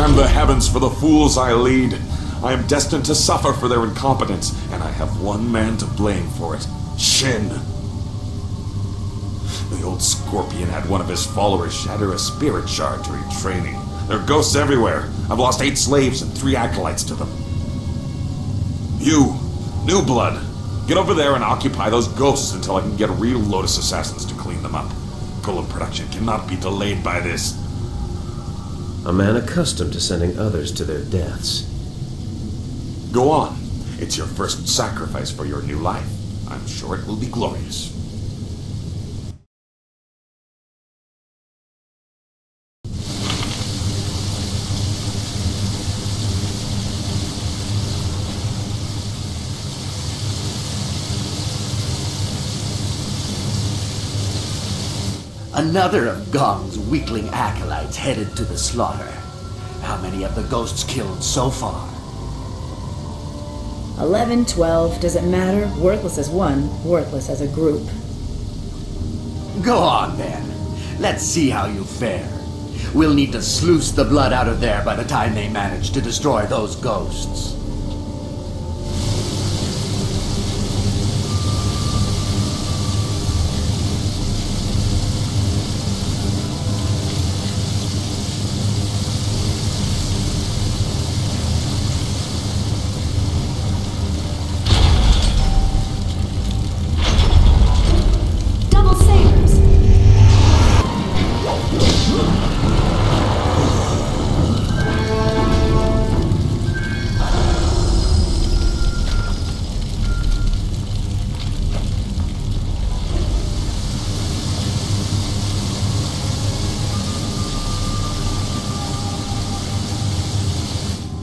damn the heavens for the fools I lead. I am destined to suffer for their incompetence, and I have one man to blame for it. Shin. The old Scorpion had one of his followers shatter a spirit shard during training. There are ghosts everywhere. I've lost 8 slaves and 3 acolytes to them. You, New Blood, get over there and occupy those ghosts until I can get real Lotus assassins to clean them up. Golem production cannot be delayed by this. A man accustomed to sending others to their deaths. Go on. It's your first sacrifice for your new life. I'm sure it will be glorious. Another of Gong's weakling acolytes headed to the slaughter. How many have the ghosts killed so far? 11, 12, does it matter? Worthless as one, worthless as a group. Go on then. Let's see how you fare. We'll need to sluice the blood out of there by the time they manage to destroy those ghosts.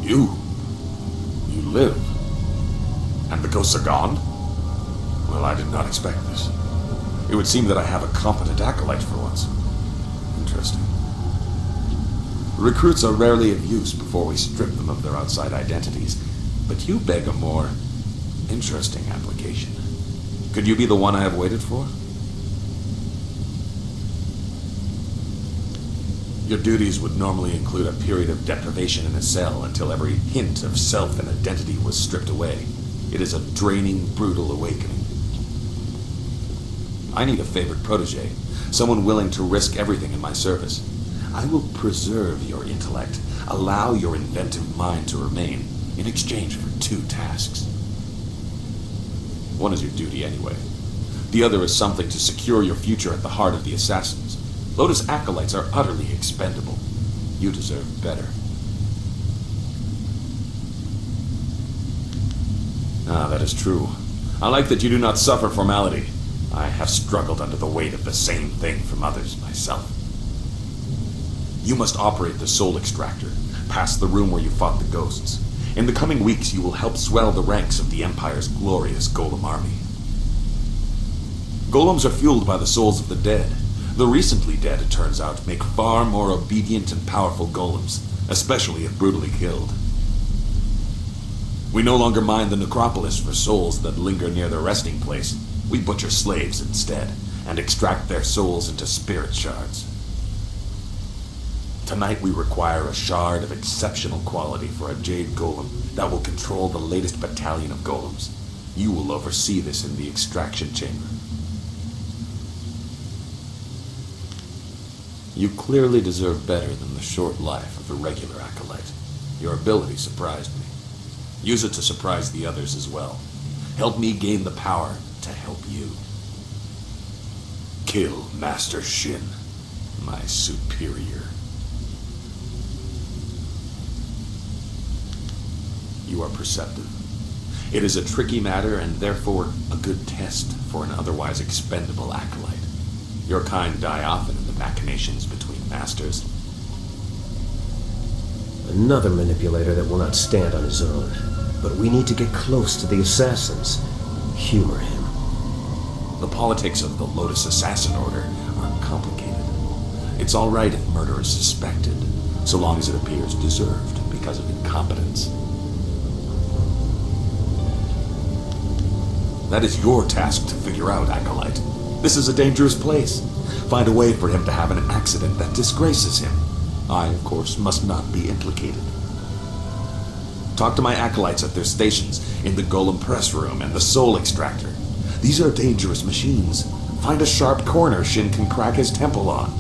You live? And the ghosts are gone? Well, I did not expect this. It would seem that I have a competent acolyte for once. Interesting. Recruits are rarely of use before we strip them of their outside identities, but you beg a more interesting application. Could you be the one I have waited for? Your duties would normally include a period of deprivation in a cell until every hint of self and identity was stripped away. It is a draining, brutal awakening. I need a favored protege, someone willing to risk everything in my service. I will preserve your intellect, allow your inventive mind to remain, in exchange for 2 tasks. One is your duty anyway. The other is something to secure your future at the heart of the Assassins. Lotus acolytes are utterly expendable. You deserve better. Ah, that is true. I like that you do not suffer formality. I have struggled under the weight of the same thing from others myself. You must operate the Soul Extractor, past the room where you fought the ghosts. In the coming weeks, you will help swell the ranks of the Empire's glorious Golem army. Golems are fueled by the souls of the dead. The recently dead, it turns out, make far more obedient and powerful golems, especially if brutally killed. We no longer mine the necropolis for souls that linger near their resting place. We butcher slaves instead, and extract their souls into spirit shards. Tonight we require a shard of exceptional quality for a Jade Golem that will control the latest battalion of golems. You will oversee this in the extraction chamber. You clearly deserve better than the short life of a regular acolyte. Your ability surprised me. Use it to surprise the others as well. Help me gain the power to help you. Kill Master Shin, my superior. You are perceptive. It is a tricky matter and therefore a good test for an otherwise expendable acolyte. Your kind die often in the machinations between masters. Another manipulator that will not stand on his own. But we need to get close to the Assassins. Humor him. The politics of the Lotus Assassin Order are complicated. It's all right if murder is suspected, so long as it appears deserved because of incompetence. That is your task to figure out, Acolyte. This is a dangerous place. Find a way for him to have an accident that disgraces him. I, of course, must not be implicated. Talk to my acolytes at their stations in the Golem Press Room and the Soul Extractor. These are dangerous machines. Find a sharp corner Shin can crack his temple on.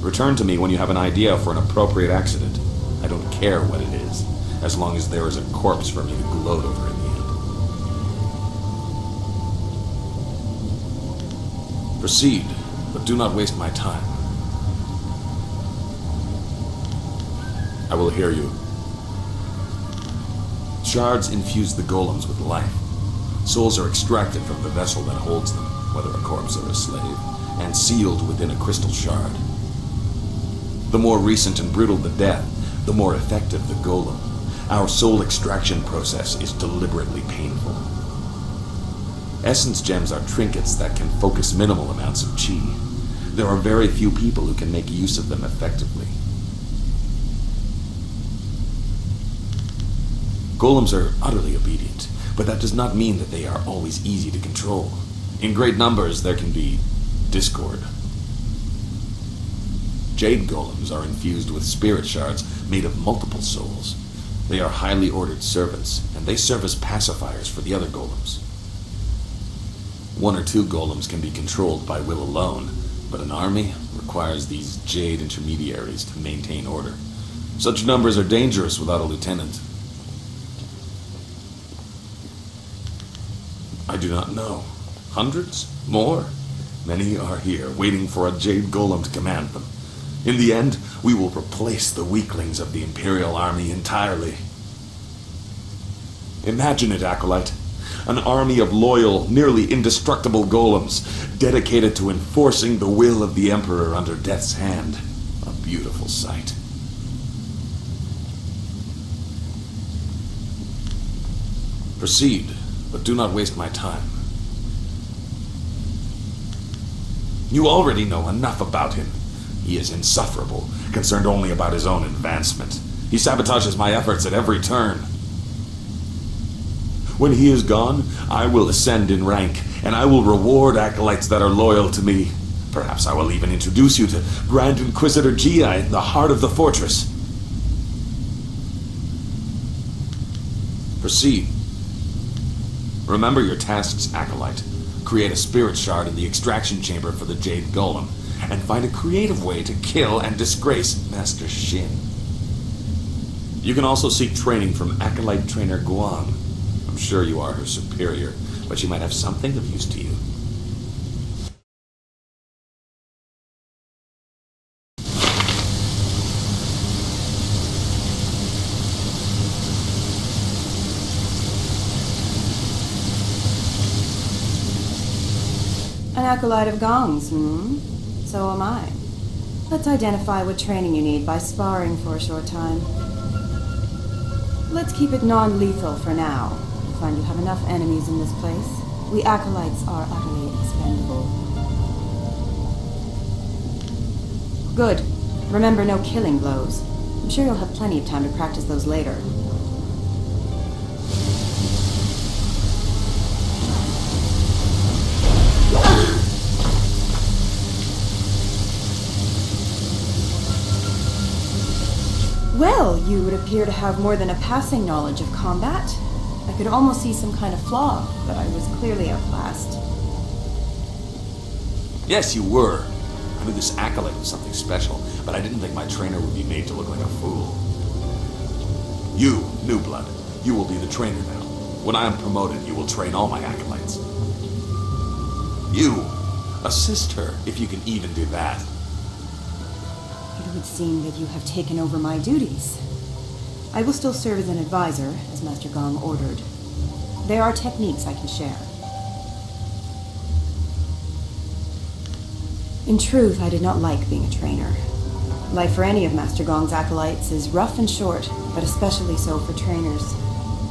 Return to me when you have an idea for an appropriate accident. I don't care what it is, as long as there is a corpse for me to gloat over in the end. Proceed, but do not waste my time. I will hear you. Shards infuse the golems with life. Souls are extracted from the vessel that holds them, whether a corpse or a slave, and sealed within a crystal shard. The more recent and brutal the death, the more effective the golem. Our soul extraction process is deliberately painful. Essence gems are trinkets that can focus minimal amounts of chi. There are very few people who can make use of them effectively. Golems are utterly obedient, but that does not mean that they are always easy to control. In great numbers, there can be discord. Jade golems are infused with spirit shards made of multiple souls. They are highly ordered servants, and they serve as pacifiers for the other golems. 1 or 2 golems can be controlled by will alone, but an army requires these jade intermediaries to maintain order. Such numbers are dangerous without a lieutenant. I do not know. Hundreds? More? Many are here, waiting for a jade golem to command them. In the end, we will replace the weaklings of the Imperial Army entirely. Imagine it, Acolyte. An army of loyal, nearly indestructible golems, dedicated to enforcing the will of the Emperor under Death's hand. A beautiful sight. Proceed, but do not waste my time. You already know enough about him. He is insufferable, concerned only about his own advancement. He sabotages my efforts at every turn. When he is gone, I will ascend in rank, and I will reward acolytes that are loyal to me. Perhaps I will even introduce you to Grand Inquisitor Gia in the heart of the fortress. Proceed. Remember your tasks, Acolyte. Create a spirit shard in the extraction chamber for the Jade Golem, and find a creative way to kill and disgrace Master Shin. You can also seek training from Acolyte Trainer Guang. I'm sure you are her superior, but she might have something of use to you. An acolyte of Gong's, So am I. Let's identify what training you need by sparring for a short time. Let's keep it non-lethal for now. I find you have enough enemies in this place. We acolytes are utterly expendable. Good. Remember, no killing blows. I'm sure you'll have plenty of time to practice those later. Well, you would appear to have more than a passing knowledge of combat. I could almost see some kind of flaw, but I was clearly outclassed. Yes, you were. I knew this acolyte was something special, but I didn't think my trainer would be made to look like a fool. You, New Blood, you will be the trainer now. When I am promoted, you will train all my acolytes. You, assist her, if you can even do that. It would seem that you have taken over my duties. I will still serve as an advisor, as Master Gong ordered. There are techniques I can share. In truth, I did not like being a trainer. Life for any of Master Gong's acolytes is rough and short, but especially so for trainers.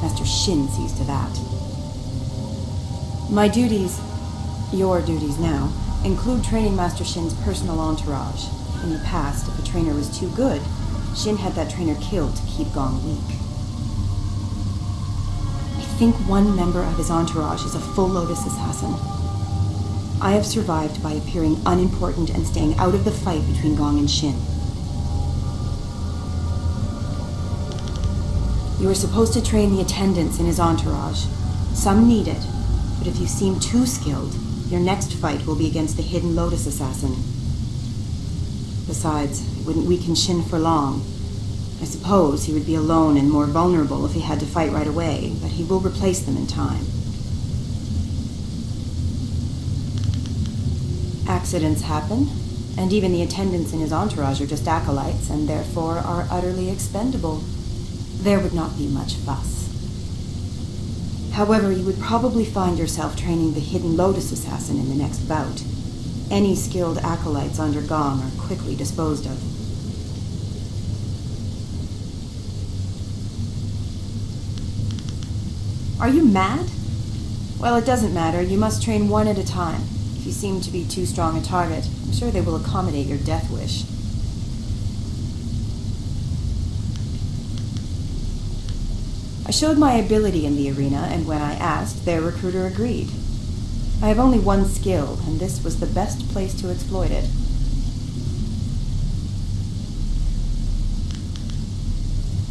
Master Shin sees to that. My duties, your duties now, include training Master Shin's personal entourage. In the past, if a trainer was too good, Shin had that trainer killed to keep Gong weak. I think one member of his entourage is a full Lotus assassin. I have survived by appearing unimportant and staying out of the fight between Gong and Shin. You are supposed to train the attendants in his entourage. Some need it, but if you seem too skilled, your next fight will be against the Hidden Lotus Assassin. Besides, it wouldn't weaken Shin for long. I suppose he would be alone and more vulnerable if he had to fight right away, but he will replace them in time. Accidents happen, and even the attendants in his entourage are just acolytes, and therefore are utterly expendable. There would not be much fuss. However, you would probably find yourself training the Hidden Lotus Assassin in the next bout. Any skilled acolytes under Gong are quickly disposed of. Are you mad? Well, it doesn't matter. You must train one at a time. If you seem to be too strong a target, I'm sure they will accommodate your death wish. I showed my ability in the arena, and when I asked, their recruiter agreed. I have only one skill, and this was the best place to exploit it.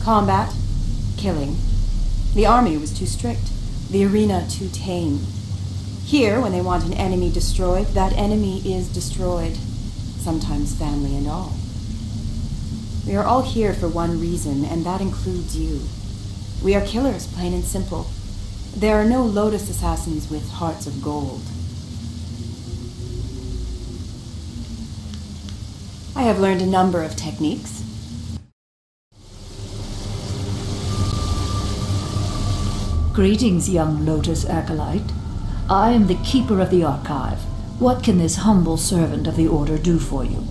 Combat, killing. The army was too strict, the arena too tame. Here, when they want an enemy destroyed, that enemy is destroyed, sometimes family and all. We are all here for one reason, and that includes you. We are killers, plain and simple. There are no Lotus assassins with hearts of gold. I have learned a number of techniques. Greetings, young Lotus Acolyte. I am the Keeper of the Archive. What can this humble servant of the Order do for you?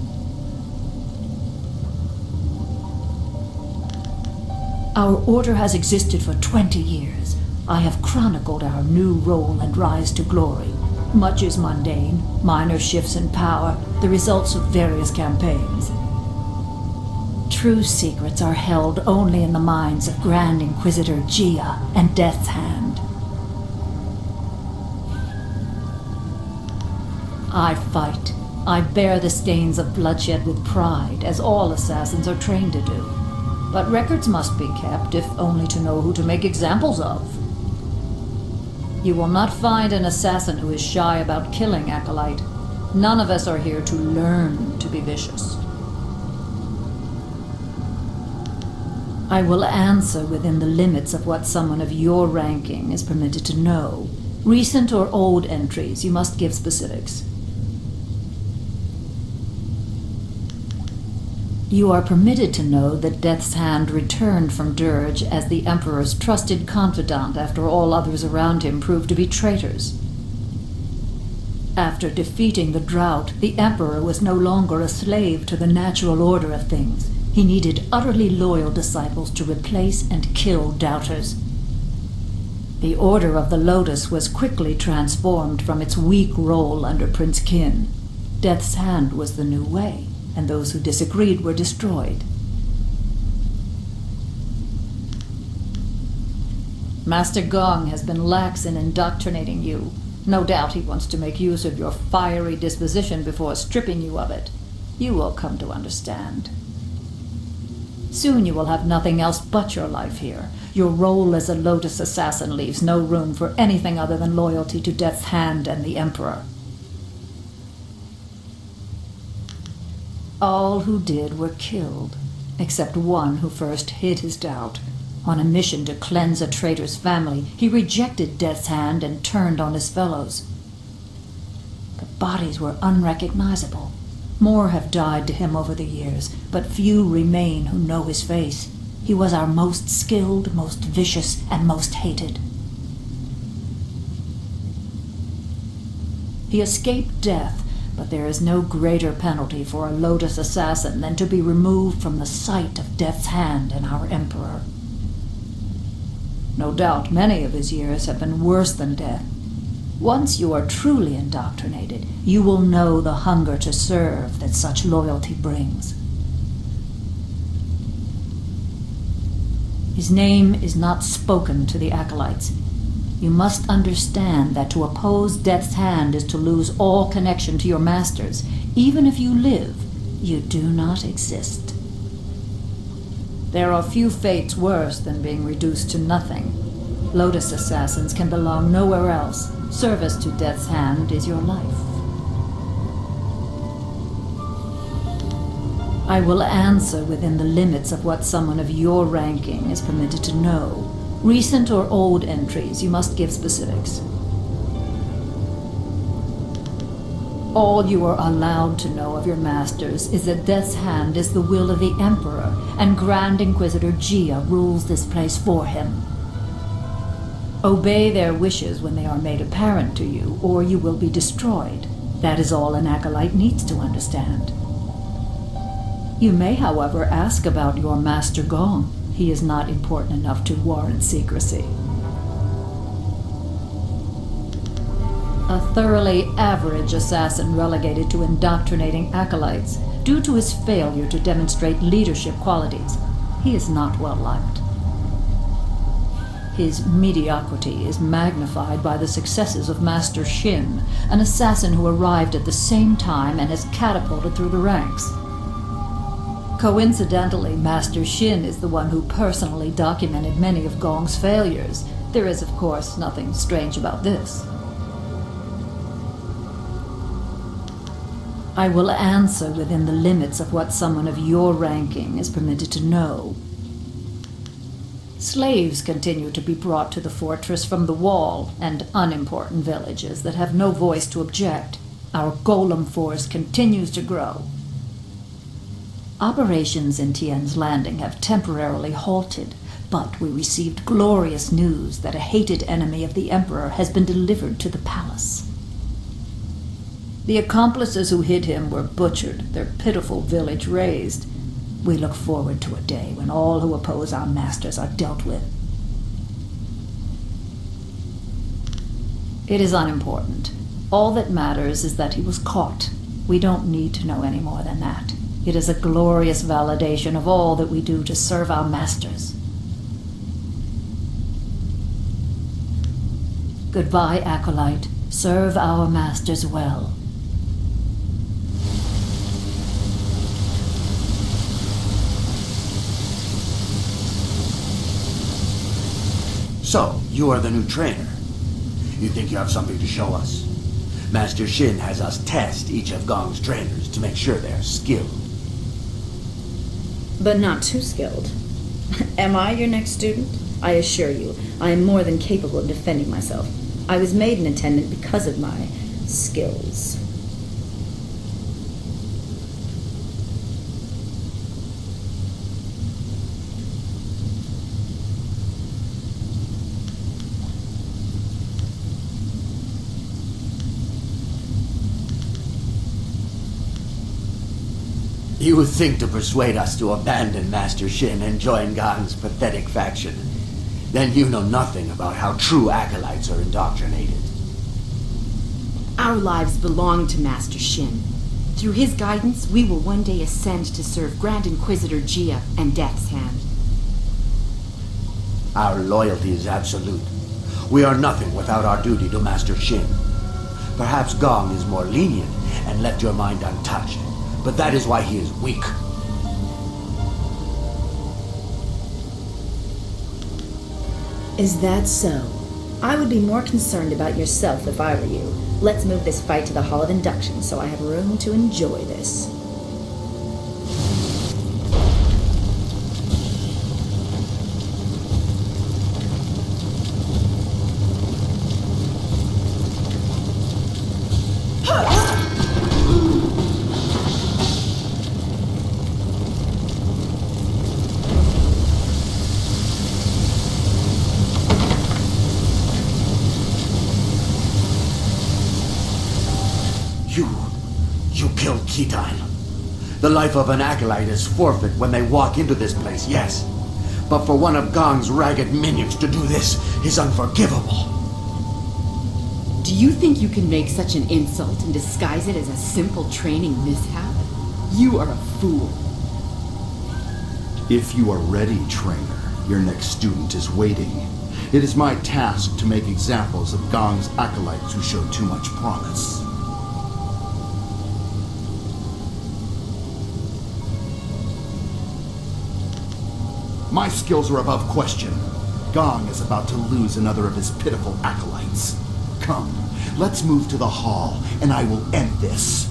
Our Order has existed for 20 years. I have chronicled our new role and rise to glory. Much is mundane, minor shifts in power, the results of various campaigns. True secrets are held only in the minds of Grand Inquisitor Jia and Death's Hand. I fight. I bear the stains of bloodshed with pride, as all assassins are trained to do. But records must be kept, if only to know who to make examples of. You will not find an assassin who is shy about killing, Acolyte. None of us are here to learn to be vicious. I will answer within the limits of what someone of your ranking is permitted to know. Recent or old entries, you must give specifics. You are permitted to know that Death's Hand returned from Dirge as the Emperor's trusted confidant after all others around him proved to be traitors. After defeating the Drought, the Emperor was no longer a slave to the natural order of things. He needed utterly loyal disciples to replace and kill doubters. The Order of the Lotus was quickly transformed from its weak role under Prince Qin. Death's Hand was the new way, and those who disagreed were destroyed. Master Gong has been lax in indoctrinating you. No doubt he wants to make use of your fiery disposition before stripping you of it. You will come to understand. Soon you will have nothing else but your life here. Your role as a Lotus assassin leaves no room for anything other than loyalty to Death's Hand and the Emperor. All who did were killed, except one who first hid his doubt. On a mission to cleanse a traitor's family, he rejected Death's Hand and turned on his fellows. The bodies were unrecognizable. More have died to him over the years, but few remain who know his face. He was our most skilled, most vicious, and most hated. He escaped death, but there is no greater penalty for a Lotus assassin than to be removed from the sight of Death's Hand and our Emperor. No doubt many of his years have been worse than death. Once you are truly indoctrinated, you will know the hunger to serve that such loyalty brings. His name is not spoken to the acolytes. You must understand that to oppose Death's Hand is to lose all connection to your masters. Even if you live, you do not exist. There are few fates worse than being reduced to nothing. Lotus assassins can belong nowhere else. Service to Death's Hand is your life. I will answer within the limits of what someone of your ranking is permitted to know. Recent or old entries, you must give specifics. All you are allowed to know of your masters is that Death's Hand is the will of the Emperor, and Grand Inquisitor Gia rules this place for him. Obey their wishes when they are made apparent to you, or you will be destroyed. That is all an acolyte needs to understand. You may, however, ask about your Master Gong. He is not important enough to warrant secrecy. A thoroughly average assassin relegated to indoctrinating acolytes due to his failure to demonstrate leadership qualities. He is not well liked. His mediocrity is magnified by the successes of Master Shin, an assassin who arrived at the same time and has catapulted through the ranks. Coincidentally, Master Shin is the one who personally documented many of Gong's failures. There is, of course, nothing strange about this. I will answer within the limits of what someone of your ranking is permitted to know. Slaves continue to be brought to the fortress from the wall and unimportant villages that have no voice to object. Our golem force continues to grow. Operations in Tian's Landing have temporarily halted, but we received glorious news that a hated enemy of the Emperor has been delivered to the palace. The accomplices who hid him were butchered, their pitiful village razed. We look forward to a day when all who oppose our masters are dealt with. It is unimportant. All that matters is that he was caught. We don't need to know any more than that. It is a glorious validation of all that we do to serve our masters. Goodbye, Acolyte. Serve our masters well. So, you are the new trainer. You think you have something to show us? Master Shin has us test each of Gong's trainers to make sure they're skilled. But not too skilled. Am I your next student? I assure you, I am more than capable of defending myself. I was made an attendant because of my skills. You would think to persuade us to abandon Master Shin and join Gong's pathetic faction. Then you know nothing about how true acolytes are indoctrinated. Our lives belong to Master Shin. Through his guidance, we will one day ascend to serve Grand Inquisitor Gia and Death's Hand. Our loyalty is absolute. We are nothing without our duty to Master Shin. Perhaps Gong is more lenient and left your mind untouched, but that is why he is weak. Is that so? I would be more concerned about yourself if I were you. Let's move this fight to the Hall of Induction so I have room to enjoy this. You killed Ketan. The life of an acolyte is forfeit when they walk into this place, yes. But for one of Gong's ragged minions to do this is unforgivable. Do you think you can make such an insult and disguise it as a simple training mishap? You are a fool. If you are ready, trainer, your next student is waiting. It is my task to make examples of Gong's acolytes who show too much promise. My skills are above question. Gong is about to lose another of his pitiful acolytes. Come, let's move to the hall, and I will end this.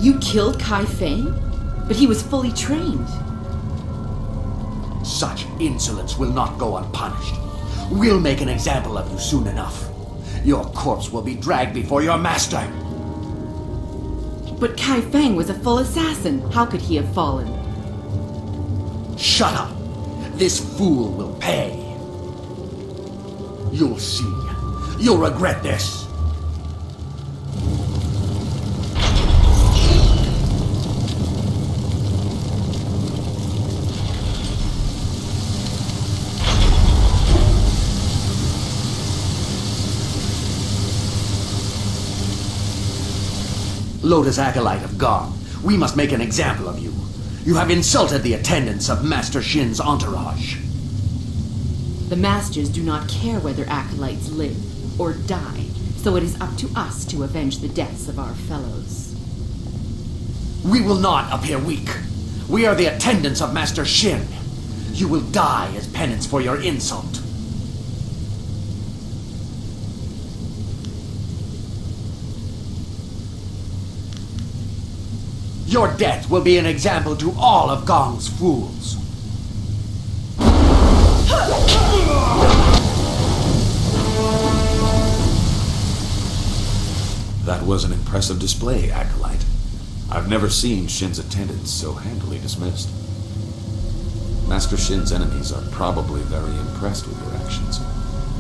You killed Kai Feng? But he was fully trained. Such insolence will not go unpunished. We'll make an example of you soon enough. Your corpse will be dragged before your master. But Kai Feng was a full assassin. How could he have fallen? Shut up! This fool will pay. You'll see. You'll regret this. Lotus Acolyte of Gong, we must make an example of you. You have insulted the attendants of Master Shin's entourage. The masters do not care whether acolytes live or die, so it is up to us to avenge the deaths of our fellows. We will not appear weak. We are the attendants of Master Shin. You will die as penance for your insult. Your death will be an example to all of Gong's fools. That was an impressive display, Acolyte. I've never seen Shin's attendants so handily dismissed. Master Shin's enemies are probably very impressed with your actions.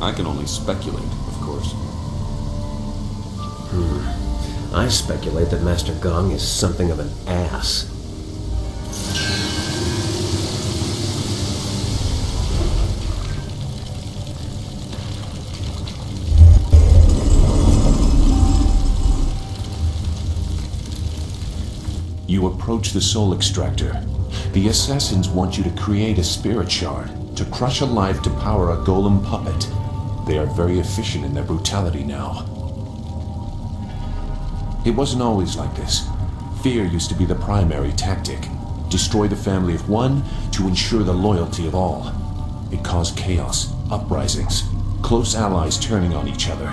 I can only speculate, of course. I speculate that Master Gong is something of an ass. You approach the soul extractor. The assassins want you to create a spirit shard to crush alive to power a golem puppet. They are very efficient in their brutality now. It wasn't always like this. Fear used to be the primary tactic. Destroy the family of one to ensure the loyalty of all. It caused chaos, uprisings, close allies turning on each other.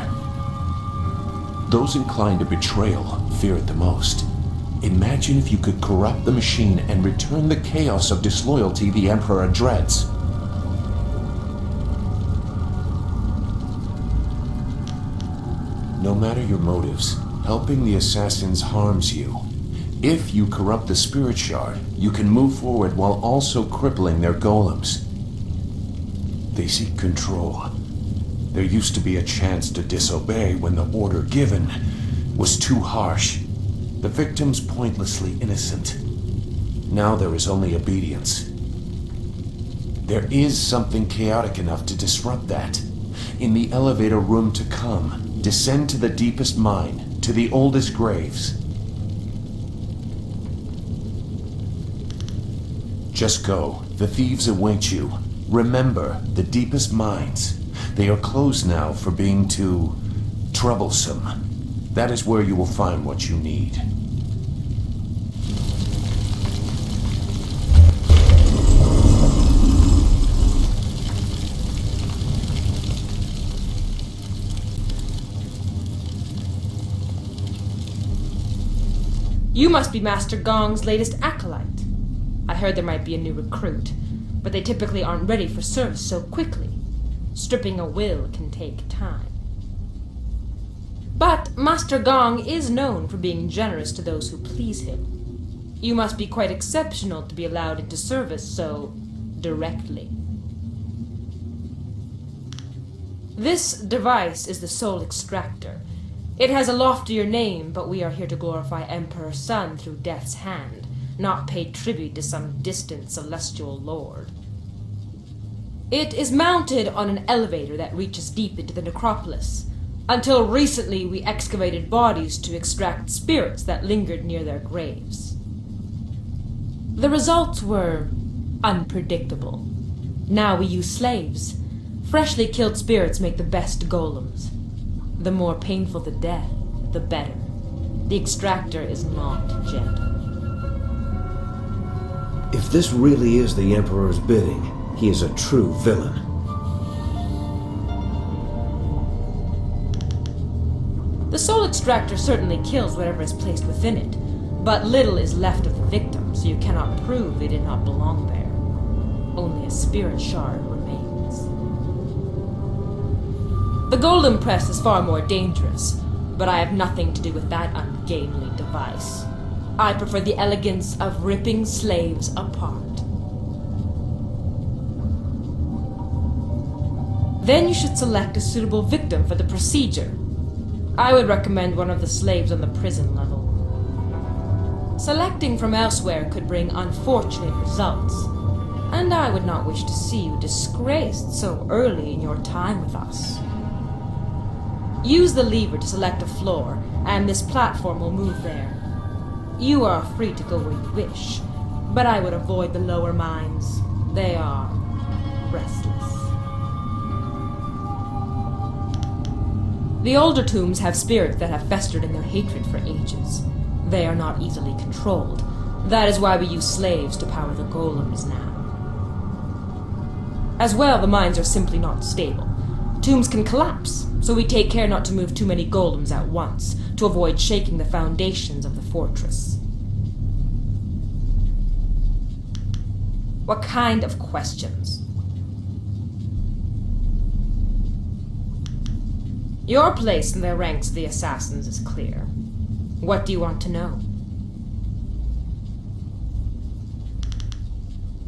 Those inclined to betrayal fear it the most. Imagine if you could corrupt the machine and return the chaos of disloyalty the Emperor dreads. No matter your motives, helping the assassins harms you. If you corrupt the spirit shard, you can move forward while also crippling their golems. They seek control. There used to be a chance to disobey when the order given was too harsh. The victims pointlessly innocent. Now there is only obedience. There is something chaotic enough to disrupt that. In the elevator room to come, descend to the deepest mine, to the oldest graves. Just go. The thieves await you. Remember, the deepest mines. They are closed now for being too troublesome. That is where you will find what you need. You must be Master Gong's latest acolyte. I heard there might be a new recruit, but they typically aren't ready for service so quickly. Stripping a will can take time. But Master Gong is known for being generous to those who please him. You must be quite exceptional to be allowed into service so directly. This device is the Soul Extractor. It has a loftier name, but we are here to glorify Emperor Sun through Death's Hand. not pay tribute to some distant celestial lord. It is mounted on an elevator that reaches deep into the necropolis. Until recently, we excavated bodies to extract spirits that lingered near their graves. The results were unpredictable. Now we use slaves. Freshly killed spirits make the best golems. The more painful the death, the better. The extractor is not gentle. If this really is the Emperor's bidding, he is a true villain. The soul extractor certainly kills whatever is placed within it, but little is left of the victim, so you cannot prove they did not belong there. Only a spirit shard remains. The golem press is far more dangerous, but I have nothing to do with that ungainly device. I prefer the elegance of ripping slaves apart. Then you should select a suitable victim for the procedure. I would recommend one of the slaves on the prison level. Selecting from elsewhere could bring unfortunate results, and I would not wish to see you disgraced so early in your time with us. Use the lever to select a floor, and this platform will move there. You are free to go where you wish, but I would avoid the lower mines. They are restless. The older tombs have spirits that have festered in their hatred for ages. They are not easily controlled. That is why we use slaves to power the golems now. As well, the mines are simply not stable. Tombs can collapse, so we take care not to move too many golems at once, to avoid shaking the foundations of the fortress. What kind of questions? Your place in the ranks of the assassins is clear. What do you want to know?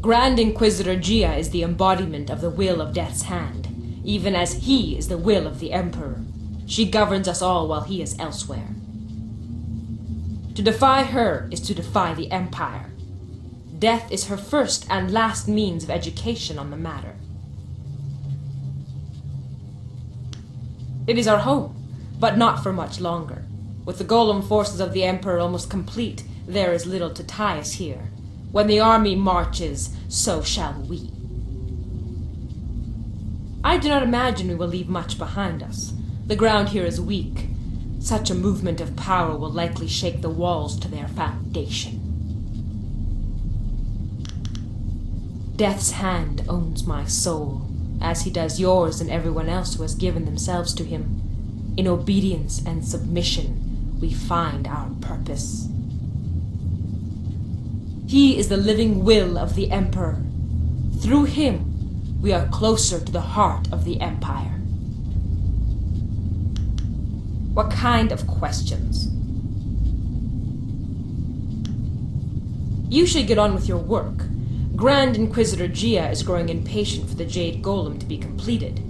Grand Inquisitor Gia is the embodiment of the will of Death's Hand, even as he is the will of the Emperor. She governs us all while he is elsewhere. To defy her is to defy the Empire. Death is her first and last means of education on the matter. It is our home, but not for much longer. With the golem forces of the Emperor almost complete, there is little to tie us here. When the army marches, so shall we. I do not imagine we will leave much behind us. The ground here is weak. Such a movement of power will likely shake the walls to their foundation. Death's Hand owns my soul, as he does yours and everyone else who has given themselves to him. In obedience and submission, we find our purpose. He is the living will of the Emperor. Through him, we are closer to the heart of the Empire. What kind of questions? You should get on with your work. Grand Inquisitor Gia is growing impatient for the Jade Golem to be completed.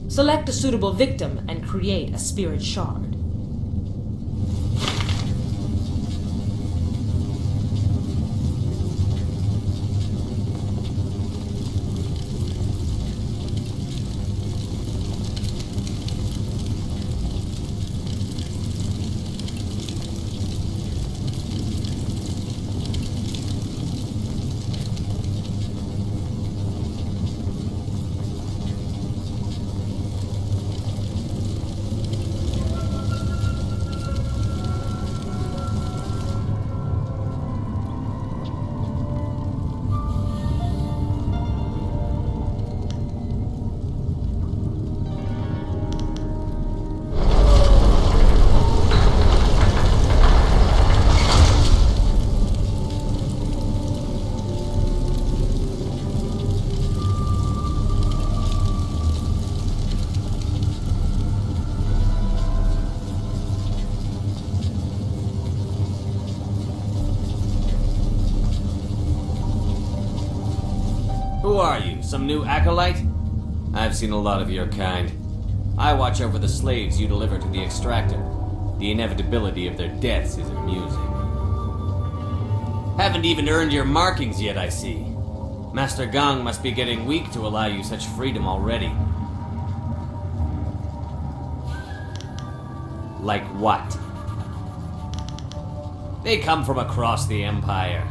Select a suitable victim and create a spirit shard. Who are you, some new acolyte? I've seen a lot of your kind. I watch over the slaves you deliver to the extractor. The inevitability of their deaths is amusing. Haven't even earned your markings yet, I see. Master Gong must be getting weak to allow you such freedom already. Like what? They come from across the Empire.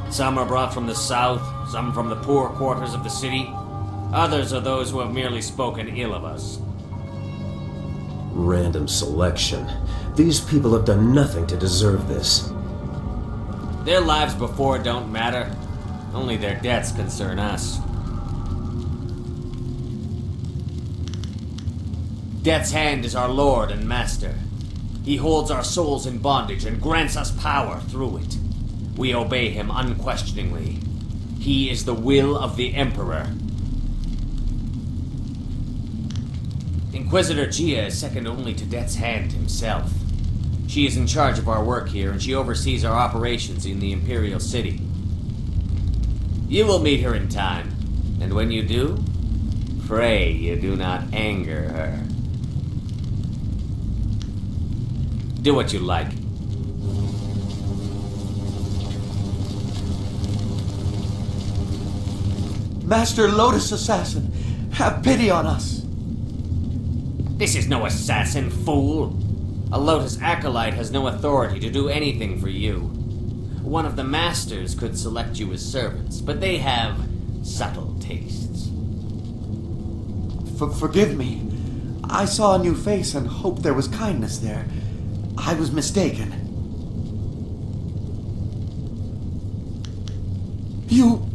Some are brought from the south, some from the poor quarters of the city. Others are those who have merely spoken ill of us. Random selection. These people have done nothing to deserve this. Their lives before don't matter. Only their deaths concern us. Death's Hand is our lord and master. He holds our souls in bondage and grants us power through it. We obey him unquestioningly. He is the will of the Emperor. Inquisitor Jia is second only to Death's Hand himself. She is in charge of our work here, and she oversees our operations in the Imperial City. You will meet her in time, and when you do, pray you do not anger her. Do what you like. Master Lotus Assassin, have pity on us. This is no assassin, fool. A Lotus Acolyte has no authority to do anything for you. One of the masters could select you as servants, but they have subtle tastes. Forgive me. I saw a new face and hoped there was kindness there. I was mistaken. You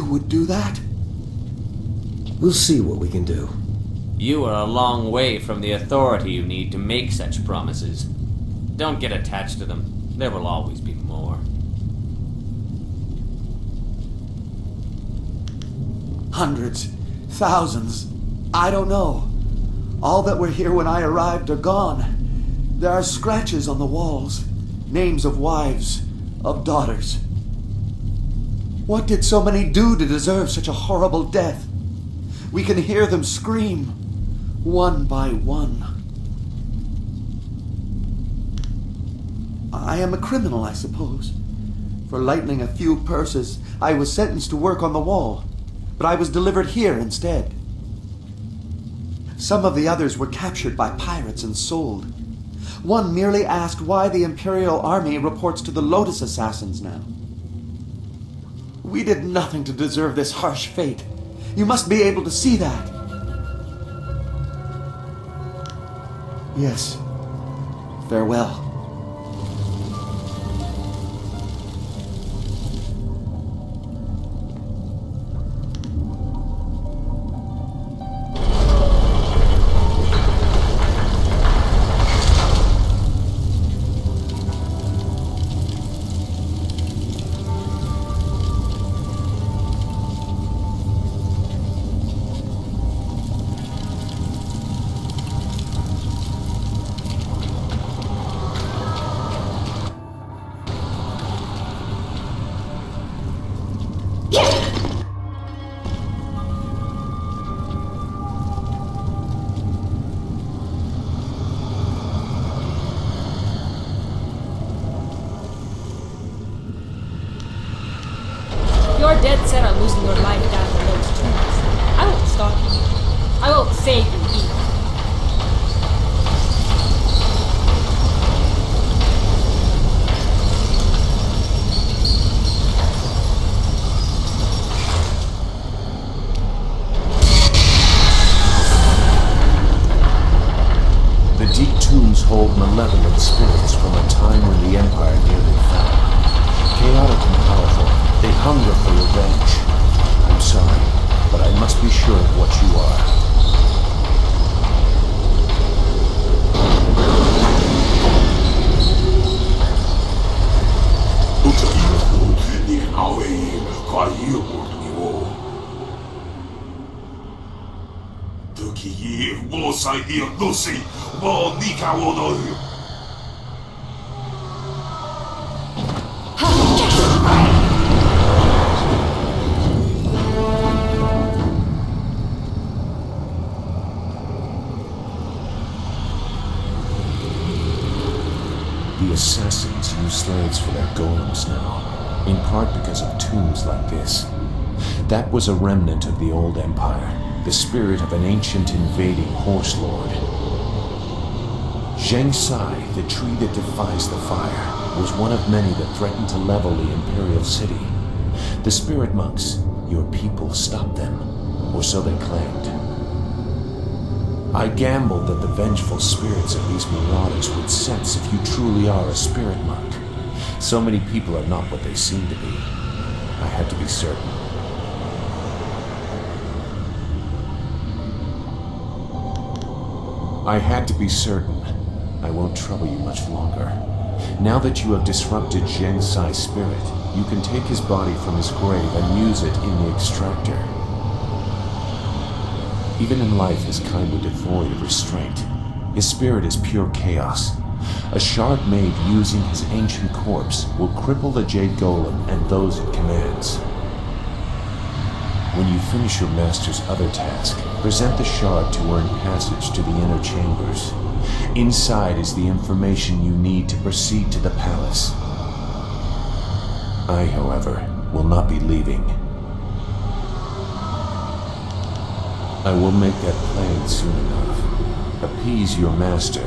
would do that? We'll see what we can do. You are a long way from the authority you need to make such promises. Don't get attached to them. There will always be more. Hundreds, thousands, I don't know. All that were here when I arrived are gone. There are scratches on the walls, names of wives, of daughters. What did so many do to deserve such a horrible death? We can hear them scream, one by one. I am a criminal, I suppose. For lightening a few purses, I was sentenced to work on the wall, but I was delivered here instead. Some of the others were captured by pirates and sold. One merely asked why the Imperial Army reports to the Lotus Assassins now. We did nothing to deserve this harsh fate. You must be able to see that. Yes. Farewell. You're dead set on losing your life down in those tombs. I won't stop you. I won't save you either. The deep tombs hold malevolent spirits from a time when the Empire nearly fell. Chaotic and powerful, they hunger for revenge. I'm sorry, but I must be sure of what you are. The assassins use slaves for their golems now, in part because of tombs like this. That was a remnant of the old empire, the spirit of an ancient invading horse lord. Zheng Sai, the tree that defies the fire, was one of many that threatened to level the imperial city. The spirit monks, your people, stopped them, or so they claimed. I gambled that the vengeful spirits of these marauders would sense if you truly are a spirit monk. So many people are not what they seem to be. I had to be certain. I had to be certain. I won't trouble you much longer. Now that you have disrupted Zheng Sai's spirit, you can take his body from his grave and use it in the extractor. Even in life, his kind were devoid of restraint. His spirit is pure chaos. A shard made using his ancient corpse will cripple the Jade Golem and those it commands. When you finish your master's other task, present the shard to earn passage to the inner chambers. Inside is the information you need to proceed to the palace. I, however, will not be leaving. I will make that plain soon enough. Appease your master.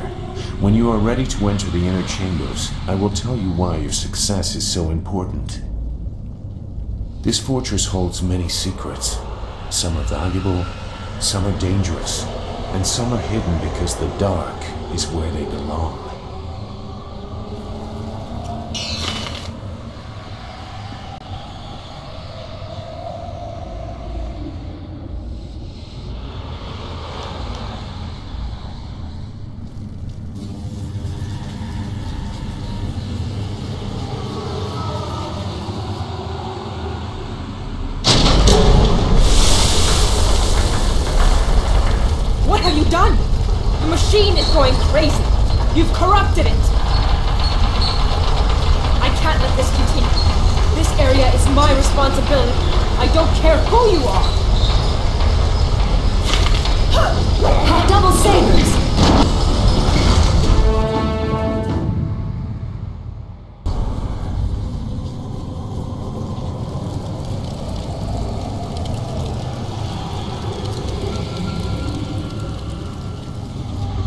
When you are ready to enter the inner chambers, I will tell you why your success is so important. This fortress holds many secrets. Some are valuable, some are dangerous, and some are hidden because the dark is where they belong. What have you done? The machine is going crazy. You've corrupted it. I can't let this continue. This area is my responsibility. I don't care who you are. Double sabers!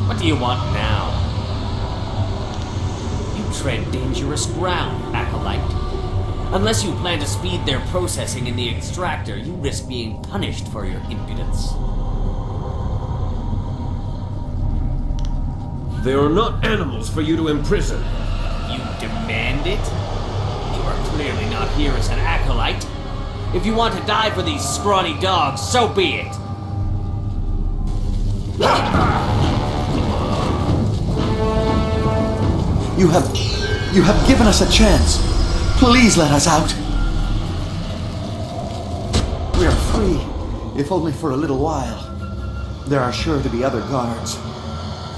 What do you want now? You tread dangerous ground, Acolyte. Unless you plan to speed their processing in the extractor, you risk being punished for your impudence. They are not animals for you to imprison. You demand it? You are clearly not here as an Acolyte. If you want to die for these scrawny dogs, so be it. You have given us a chance. Please let us out. We are free, if only for a little while. There are sure to be other guards.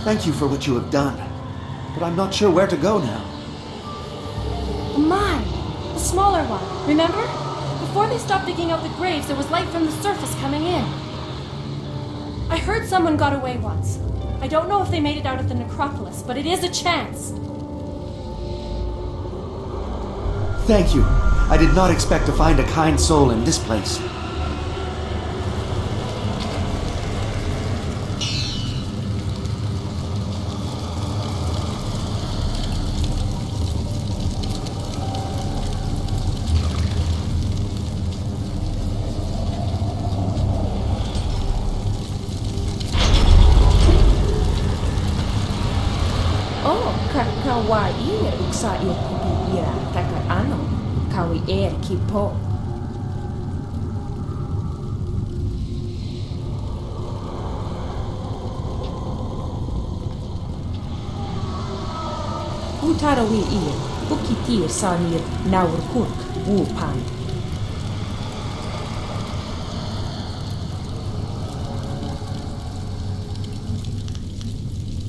Thank you for what you have done, but I'm not sure where to go now. Mine! The smaller one, remember? Before they stopped digging out the graves, there was light from the surface coming in. I heard someone got away once. I don't know if they made it out of the necropolis, but it is a chance. Thank you. I did not expect to find a kind soul in this place. Kawaii uksa kubibira taka ano kawi kipo. Utarawi ukitir sanir naurkurk wupan.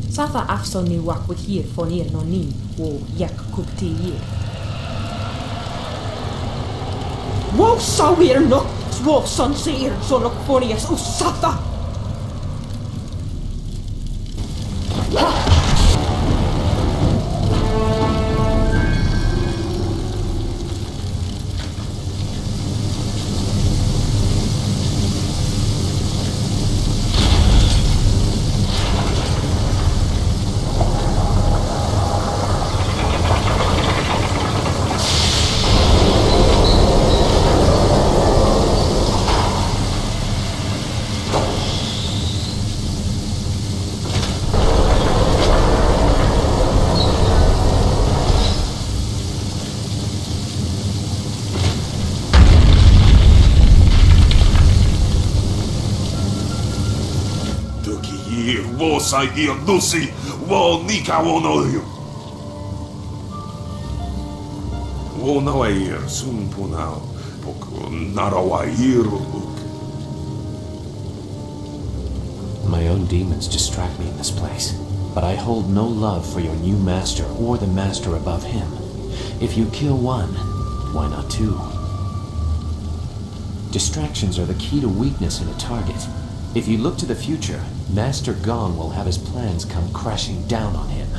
Safa afsoni wakwikir fonir noni wo yak kubti. Wo sawir no wo sonsir sonok fonias usafa. ir, vosai ir nusi, wo nika wonoyu. Wonoir sunpunao, poko narawairu. My own demons distract me in this place, but I hold no love for your new master or the master above him. If you kill one, why not two? Distractions are the key to weakness in a target. If you look to the future, Master Gong will have his plans come crashing down on him.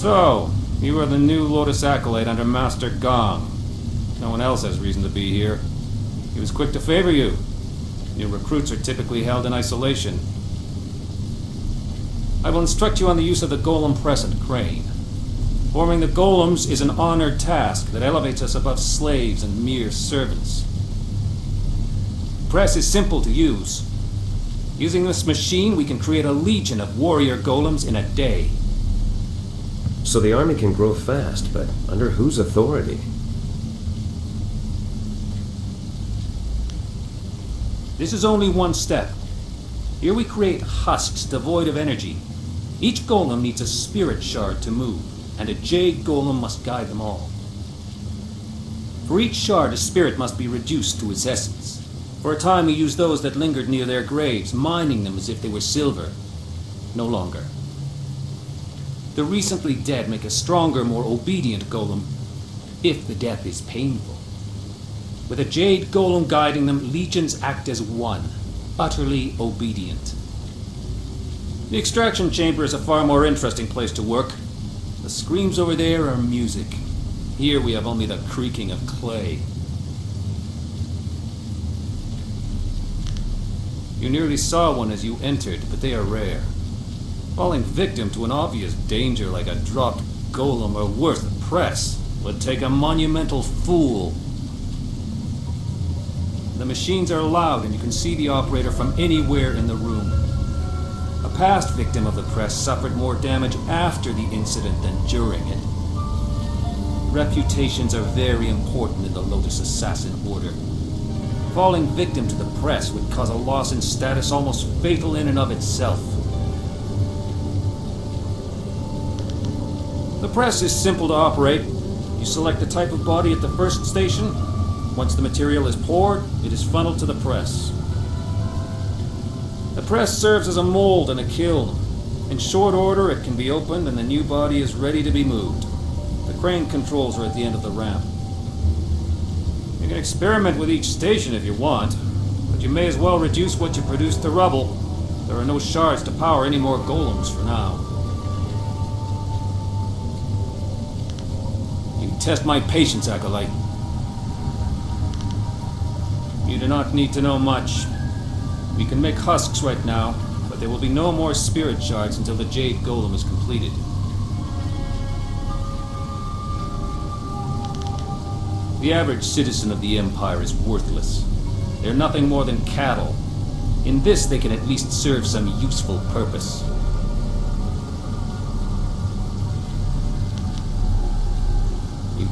So, you are the new Lotus Acolyte under Master Gong. No one else has reason to be here. He was quick to favor you. New recruits are typically held in isolation. I will instruct you on the use of the golem press at Crane. Forming the golems is an honored task that elevates us above slaves and mere servants. Press is simple to use. Using this machine, we can create a legion of warrior golems in a day. So the army can grow fast, but under whose authority? This is only one step. Here we create husks devoid of energy. Each golem needs a spirit shard to move, and a jade golem must guide them all. For each shard, a spirit must be reduced to its essence. For a time we used those that lingered near their graves, mining them as if they were silver. No longer. The recently dead make a stronger, more obedient golem, if the death is painful. With a jade golem guiding them, legions act as one, utterly obedient. The extraction chamber is a far more interesting place to work. The screams over there are music. Here we have only the creaking of clay. You nearly saw one as you entered, but they are rare. Falling victim to an obvious danger like a dropped golem or worse, the press, would take a monumental fool. The machines are loud and you can see the operator from anywhere in the room. A past victim of the press suffered more damage after the incident than during it. Reputations are very important in the Lotus Assassin Order. Falling victim to the press would cause a loss in status almost fatal in and of itself. The press is simple to operate. You select the type of body at the first station. Once the material is poured, it is funneled to the press. The press serves as a mold and a kiln. In short order, it can be opened and the new body is ready to be moved. The crane controls are at the end of the ramp. You can experiment with each station if you want, but you may as well reduce what you produce to rubble. There are no shards to power any more golems for now. Test my patience, Acolyte. You do not need to know much. We can make husks right now, but there will be no more spirit shards until the Jade Golem is completed. The average citizen of the Empire is worthless. They're nothing more than cattle. In this, they can at least serve some useful purpose.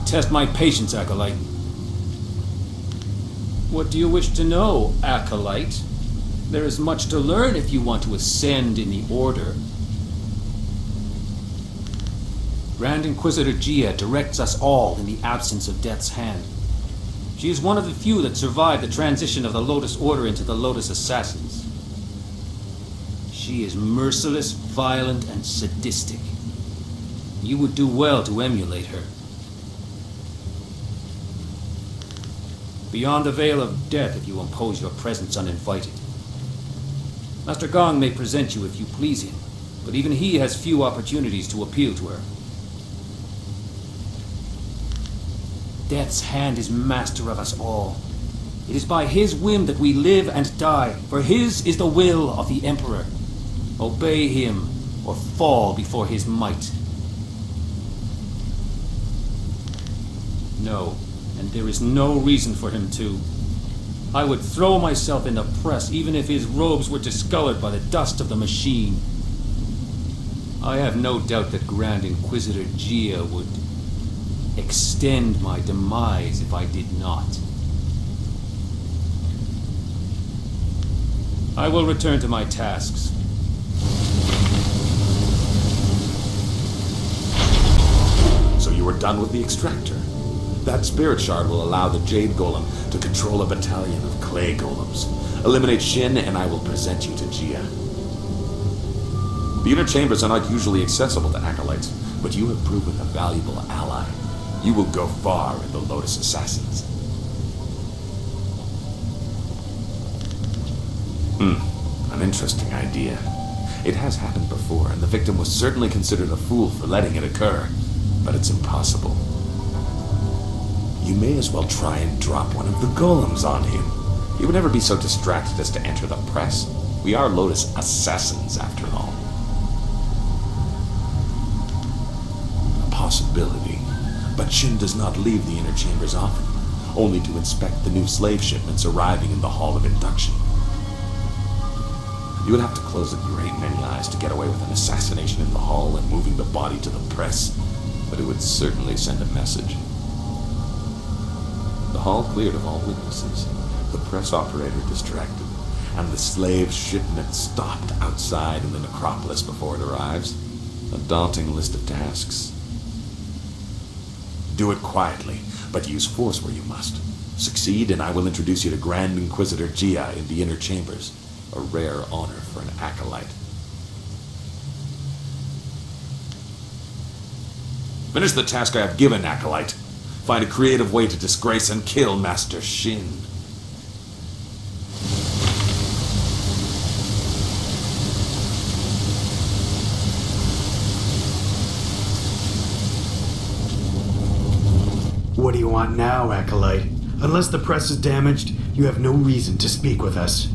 Test my patience, Acolyte. What do you wish to know, Acolyte? There is much to learn if you want to ascend in the Order. Grand Inquisitor Gia directs us all in the absence of Death's Hand. She is one of the few that survived the transition of the Lotus Order into the Lotus Assassins. She is merciless, violent, and sadistic. You would do well to emulate her. Beyond the veil of death if you impose your presence uninvited. Master Gong may present you if you please him, but even he has few opportunities to appeal to her. Death's Hand is master of us all. It is by his whim that we live and die, for his is the will of the Emperor. Obey him, or fall before his might. No, and there is no reason for him to. I would throw myself in the press even if his robes were discolored by the dust of the machine. I have no doubt that Grand Inquisitor Gia would extend my demise if I did not. I will return to my tasks. So you are done with the extractor? That spirit shard will allow the Jade Golem to control a battalion of clay golems. Eliminate Shin and I will present you to Gia. The inner chambers are not usually accessible to acolytes, but you have proven a valuable ally. You will go far in the Lotus Assassins. An interesting idea. It has happened before, and the victim was certainly considered a fool for letting it occur, but it's impossible. You may as well try and drop one of the golems on him. He would never be so distracted as to enter the press. We are Lotus Assassins, after all. A possibility. But Shin does not leave the inner chambers often, only to inspect the new slave shipments arriving in the Hall of Induction. You would have to close a great many eyes to get away with an assassination in the hall and moving the body to the press, but it would certainly send a message. The hall cleared of all witnesses, the press operator distracted, and the slave shipment stopped outside in the necropolis before it arrives. A daunting list of tasks. Do it quietly, but use force where you must. Succeed, and I will introduce you to Grand Inquisitor Gia in the inner chambers. A rare honor for an acolyte. Finish the task I have given, acolyte. Find a creative way to disgrace and kill Master Shin. What do you want now, acolyte? Unless the press is damaged, you have no reason to speak with us.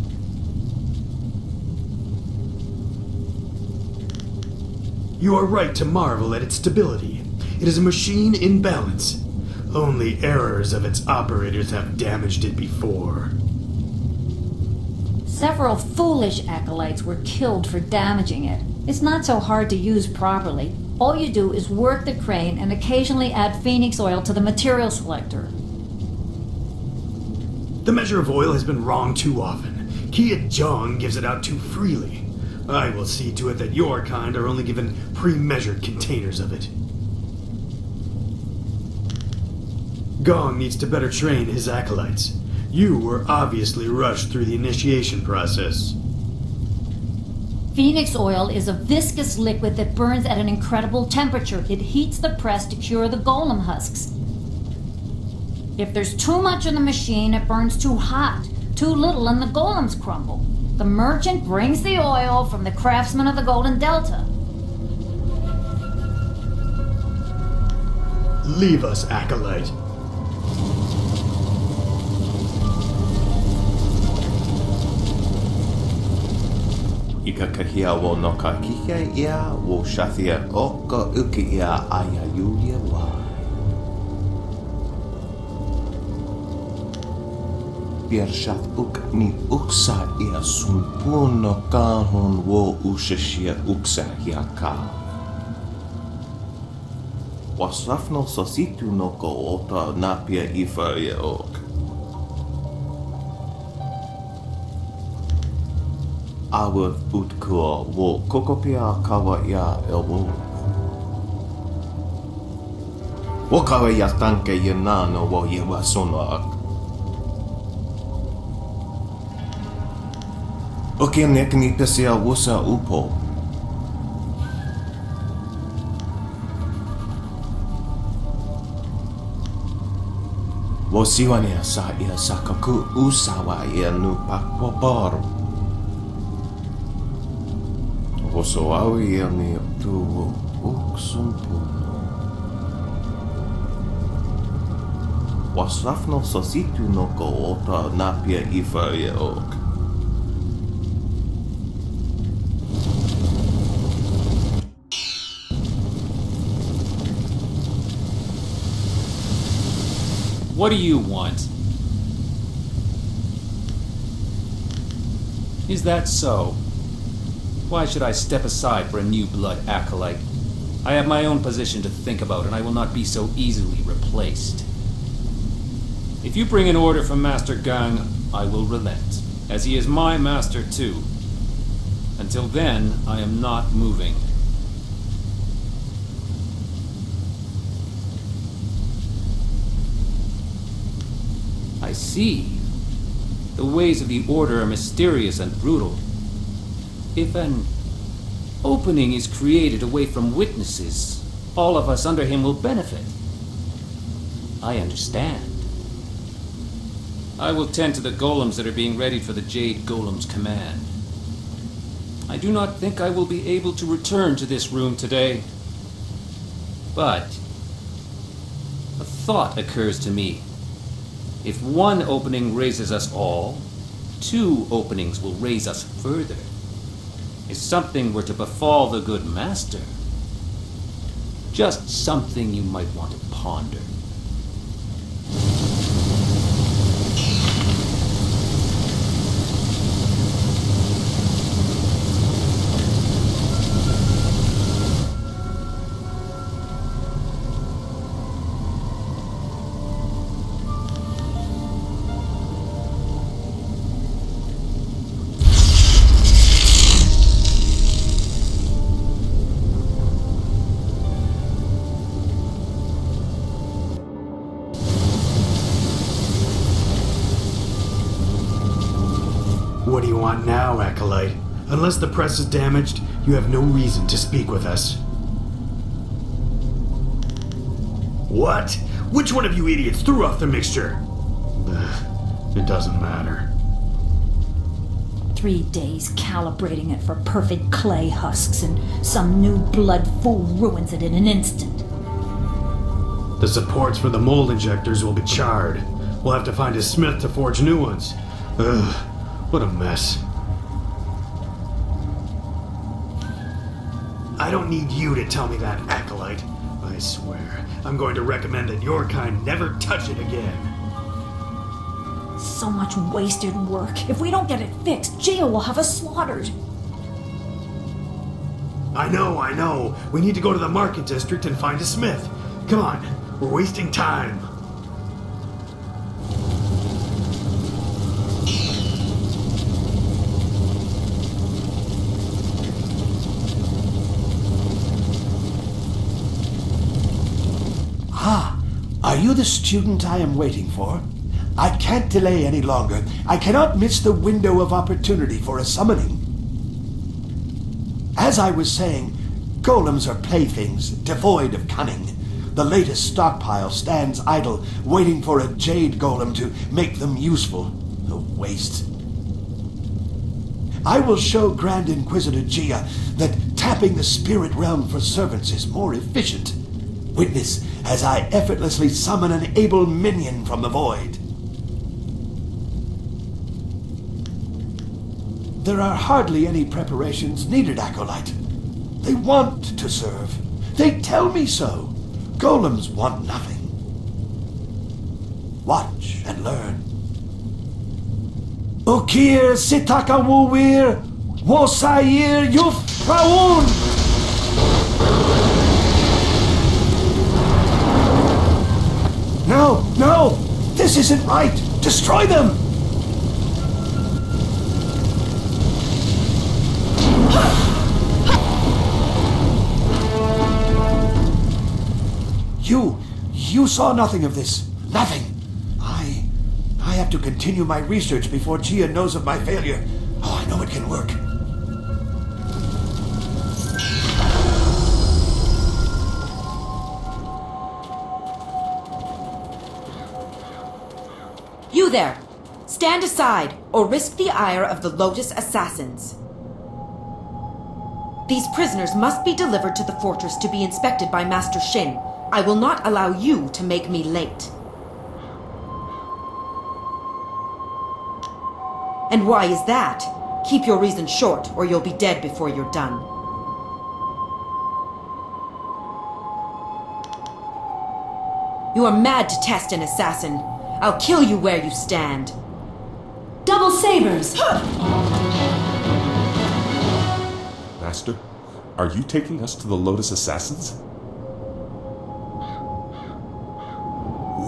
You are right to marvel at its stability. It is a machine in balance. Only errors of its operators have damaged it before. Several foolish acolytes were killed for damaging it. It's not so hard to use properly. All you do is work the crane and occasionally add Phoenix oil to the material selector. The measure of oil has been wrong too often. Kia Jong gives it out too freely. I will see to it that your kind are only given pre-measured containers of it. Gong needs to better train his acolytes. You were obviously rushed through the initiation process. Phoenix oil is a viscous liquid that burns at an incredible temperature. It heats the press to cure the golem husks. If there's too much in the machine, it burns too hot. Too little and the golems crumble. The merchant brings the oil from the craftsman of the Golden Delta. Leave us, acolyte. Ikakahia wo no ka kihia ia wo shathia o ka uki ia aya yulia wa. Piershat uk ni uksa ia sumpuno kahon wo ushashia uksa hiaka. Wasafno sositu no ko ota napia ifa ia ok. Awa utkua wo kokopia kawa ia elwo. Wo kawa ia tanke ia nano wo ia wasono ak. Oke nekni pesia wusa upo. Wo siwania sa ia sakaku usawa ia nu pakpoporo. Wo Osoawiani tuvo uksumpuno. Wasafno sasitu no ko ota napia ifaye ok. What do you want? Is that so? Why should I step aside for a new blood acolyte? I have my own position to think about, and I will not be so easily replaced. If you bring an order from Master Gang, I will relent, as he is my master too. Until then, I am not moving. I see. The ways of the Order are mysterious and brutal. If an opening is created away from witnesses, all of us under him will benefit. I understand. I will tend to the golems that are being readied for the Jade Golem's command. I do not think I will be able to return to this room today. But a thought occurs to me. If one opening raises us all, 2 openings will raise us further. If something were to befall the good master, just something you might want to ponder. What do you want now, Acolyte? Unless the press is damaged, you have no reason to speak with us. What? Which one of you idiots threw off the mixture? It doesn't matter. 3 days calibrating it for perfect clay husks, and some new blood fool ruins it in an instant. The supports for the mold injectors will be charred. We'll have to find a smith to forge new ones. Ugh, what a mess. I don't need you to tell me that, Acolyte. I swear, I'm going to recommend that your kind never touch it again. So much wasted work. If we don't get it fixed, Gia will have us slaughtered. I know. We need to go to the market district and find a smith. Come on, we're wasting time. Are you the student I am waiting for? I can't delay any longer. I cannot miss the window of opportunity for a summoning. As I was saying, golems are playthings, devoid of cunning. The latest stockpile stands idle, waiting for a jade golem to make them useful. A waste. I will show Grand Inquisitor Gia that tapping the spirit realm for servants is more efficient. Witness as I effortlessly summon an able minion from the void. There are hardly any preparations needed, Acolyte. They want to serve. They tell me so. Golems want nothing. Watch and learn. Ukir sitakawuwir wosayir yufraun. No! This isn't right! Destroy them! You saw nothing of this. Nothing. I have to continue my research before Gia knows of my failure. Oh, I know it can work. You there! Stand aside, or risk the ire of the Lotus Assassins. These prisoners must be delivered to the fortress to be inspected by Master Shin. I will not allow you to make me late. And why is that? Keep your reason short, or you'll be dead before you're done. You are mad to test an assassin. I'll kill you where you stand. Double sabers! Master, are you taking us to the Lotus Assassins?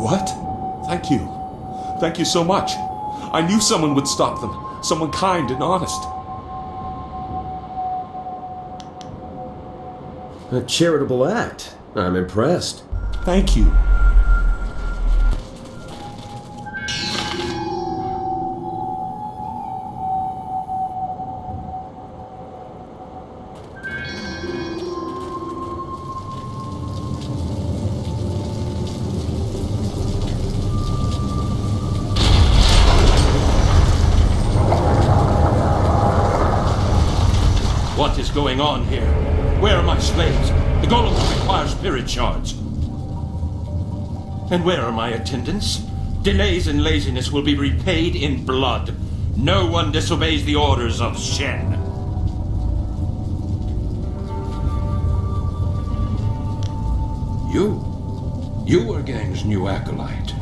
What? Thank you. Thank you so much. I knew someone would stop them. Someone kind and honest. A charitable act. I'm impressed. Thank you. What is going on here? Where are my slaves? The golems require spirit shards. And where are my attendants? Delays and laziness will be repaid in blood. No one disobeys the orders of Shen. You are Gang's new acolyte.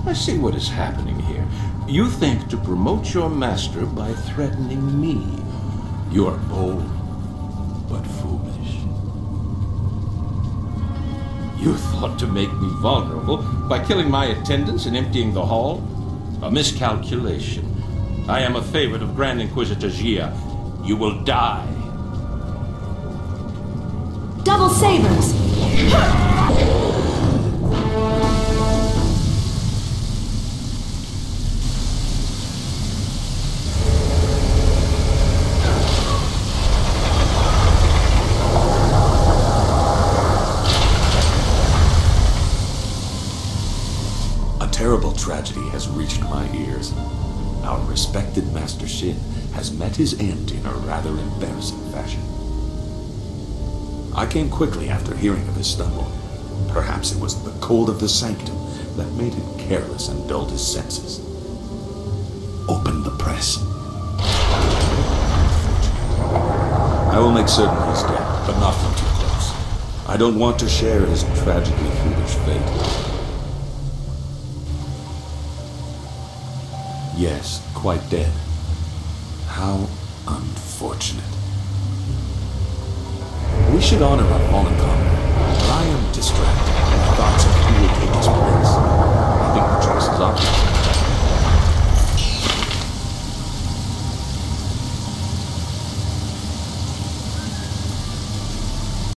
I see what is happening here. You think to promote your master by threatening me. You are bold, but foolish. You thought to make me vulnerable by killing my attendants and emptying the hall? A miscalculation. I am a favorite of Grand Inquisitor Jia. You will die. Double sabers! Terrible tragedy has reached my ears. Our respected Master Shin has met his end in a rather embarrassing fashion. I came quickly after hearing of his stumble. Perhaps it was the cold of the sanctum that made him careless and dulled his senses. Open the press. I will make certain he's dead, but not from too close. I don't want to share his tragically foolish fate. Yes, quite dead. How unfortunate. We should honor our fallen comrade, but I am distracted by thoughts of who will take his place. I think the choice is obvious.